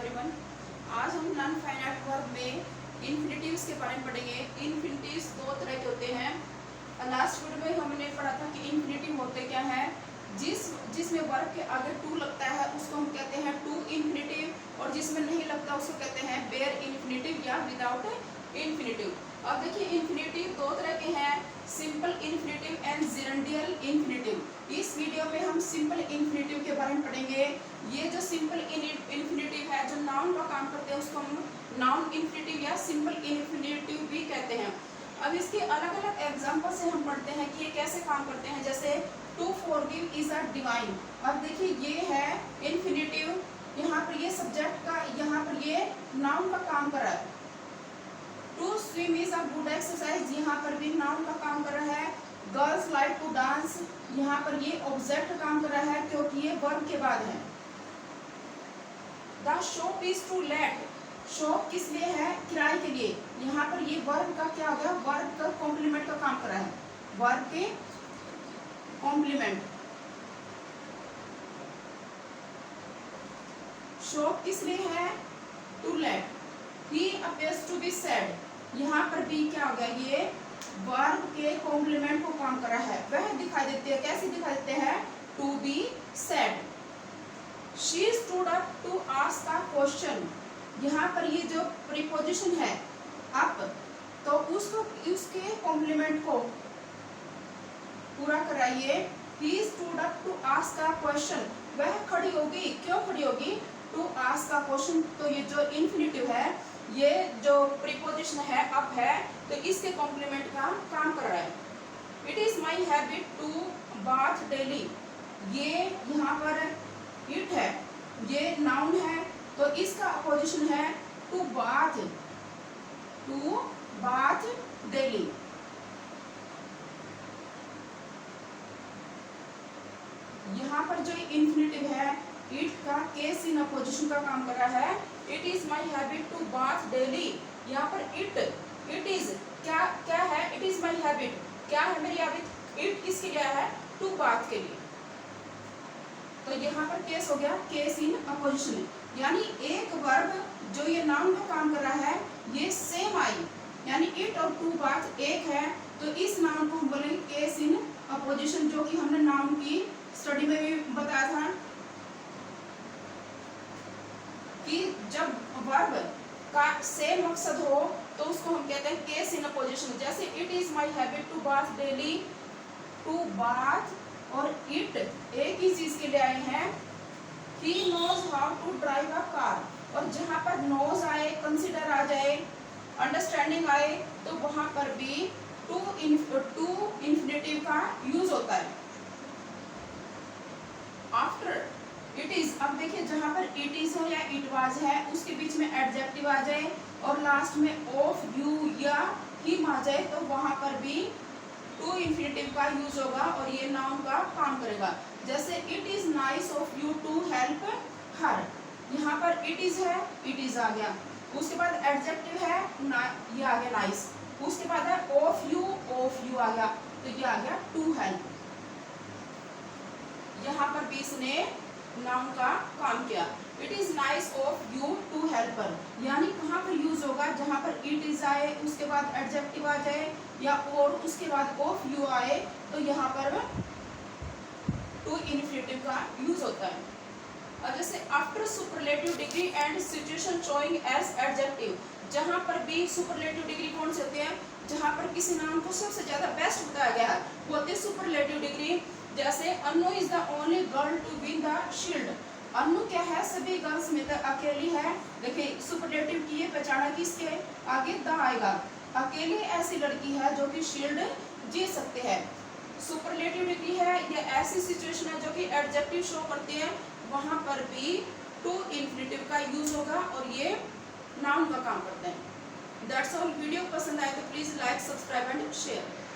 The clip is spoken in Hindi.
एवरीवन। आज हम नॉन फाइनाइट वर्ब में इन्फिनिटिव्स के बारे में पढ़ेंगे। इन्फिनिटिव्स दो तरह के होते हैं। लास्ट वीडियो में हमने पढ़ा था कि इन्फिनिटिव होते क्या है, जिसमें वर्ब के आगे टू लगता है उसको हम कहते हैं टू इन्फिनिटिव, और जिसमें नहीं लगता उसको कहते हैं बेयर इन्फिनिटिव या विदाउट इन्फिनिटिव। अब देखिए इन्फिनिटिव दो तरह के हैं, सिंपल इन्फिनिटिव एंड जेरेंडियल इन्फिनिटिव। इस वीडियो में हम सिंपल इन्फिनिटिव के बारे में पढ़ेंगे। ये जो सिंपल इन्फिनिटिव है, जो नाउन का काम करते हैं, उसको हम नाउन इन्फिनिटिव या सिंपल इन्फिनिटिव भी कहते हैं। अब इसके अलग अलग एग्जाम्पल से हम पढ़ते हैं कि ये कैसे काम करते हैं। जैसे to forgive is a divine. अब देखिए ये है इन्फिनिटिव, यहाँ पर ये सब्जेक्ट का, यहाँ पर ये नाउन का काम कर रहा है। To swim is a good exercise, यहाँ पर भी नाउन का काम कर रहा है। गर्ल्स लाइक टू डांस, यहाँ पर ये ऑब्जेक्ट काम कर रहा है क्योंकि ये वर्ब के बाद है। The shop is too late, shop किस लिए है, किराए के लिए। यहाँ पर ये वर्ब का क्या हो गया, वर्ब का कॉम्प्लीमेंट का काम कर रहा है, वर्ब के कॉम्प्लीमेंट। शॉप किस लिए है, too late. He appears to be sad, यहाँ पर भी क्या हो गया, ये वर्ब के कॉम्प्लीमेंट को काम कर रहा है। वह दिखाई देते हैं, कैसे दिखाई देते हैं, to be sad. She stood up to ask a question, यहाँ पर ये जो प्रीपोजिशन है अप, तो उसको उसके कॉम्प्लीमेंट को पूरा कराइए। He stood up to ask a question, वह खड़ी होगी, क्यों खड़ी होगी, टू आस्क अ क्वेश्चन। तो ये जो इन्फिनिटिव है, ये जो प्रीपोजिशन है अप है, तो इसके कॉम्प्लीमेंट का काम कर रहा है। It is my habit to bath daily, ये यहाँ पर इट है, ये नाउन है, तो इसका अपोजिशन है to bath, to bath daily. यहाँ पर जो इन्फिनिटिव है, इट का केस इन अपोजिशन का काम कर रहा है। It is my habit to bath daily, यहाँ पर इट इज क्या क्या है, इट इज माई हैबिट, क्या है मेरी हैबिट, इट किसके लिए है, टू बाथ के लिए। तो यहाँ पर केस हो गया, केस इन अपोजिशन, यानी एक वर्ब जो ये नाउन का काम कर रहा है, ये सेम आई, यानी इट और टू बाथ एक है, तो इस नाउन को हम बोलेंगे केस इन अपोजिशन, जो कि हमने नाउन की स्टडी में भी बताया था कि जब वर्ब का सेम मकसद हो तो उसको हम कहते हैं केस इन अपोजिशन। जैसे it is my habit to bath daily, to bath और इट एक ही चीज के लिए आए हैं। He knows how to drive a car, और जहां पर नोज आए, कंसिडर आ जाए, अंडरस्टैंडिंग आए, तो वहां पर भी टू इन्फिनिटिव का यूज होता है। आफ्टर इट इज, अब देखिए जहां पर इट इज हो या इट वाज है, उसके बीच में एडजेक्टिव आ जाए और लास्ट में ऑफ, यू या हिम आ जाए, तो वहां पर भी टू इन्फिनिटिव का यूज होगा और ये नाउन का काम करेगा। जैसे it is nice of you to help her, यहाँ पर इट इज है, इट इज आ गया, उसके बाद एडजेक्टिव है ये आ गया नाइस, उसके बाद है ऑफ यू आ गया, तो ये आ गया टू हेल्प। यहाँ पर भी इसने नाउन का काम किया। It is nice of you to help her, यानी कहाँ पर यूज होगा, जहाँ पर इट इज आए, उसके बाद एडजेक्टिव आ जाए, या और उसके बाद ऑफ यू आए, तो यहाँ पर टू इन्फिनिटिव का यूज होता है। और जैसे after superlative degree and situation showing as adjective, जहाँ पर भी सुपरलेटिव डिग्री कौन से होते हैं, जहाँ पर किसी नाम को सबसे ज्यादा बेस्ट बताया गया है, होते सुपरलेटिव डिग्री। जैसे Anu is the only girl to win the shield, Anu क्या है, सभी गर्ल्स में तो अकेली है। देखिए सुपरलेटिव की ये पहचाना कि इसके आगे द आएगा, अकेली ऐसी लड़की है जो कि शील्ड जीत सकते हैं। सुपरलेटिव डिग्री है, ये ऐसी सिचुएशन है जो कि एडजेक्टिव शो करते हैं, वहां पर भी टू इन्फिनिटिव का यूज होगा और ये नाउन का काम करते हैं। That's all. वीडियो पसंद आए तो please like, subscribe and share.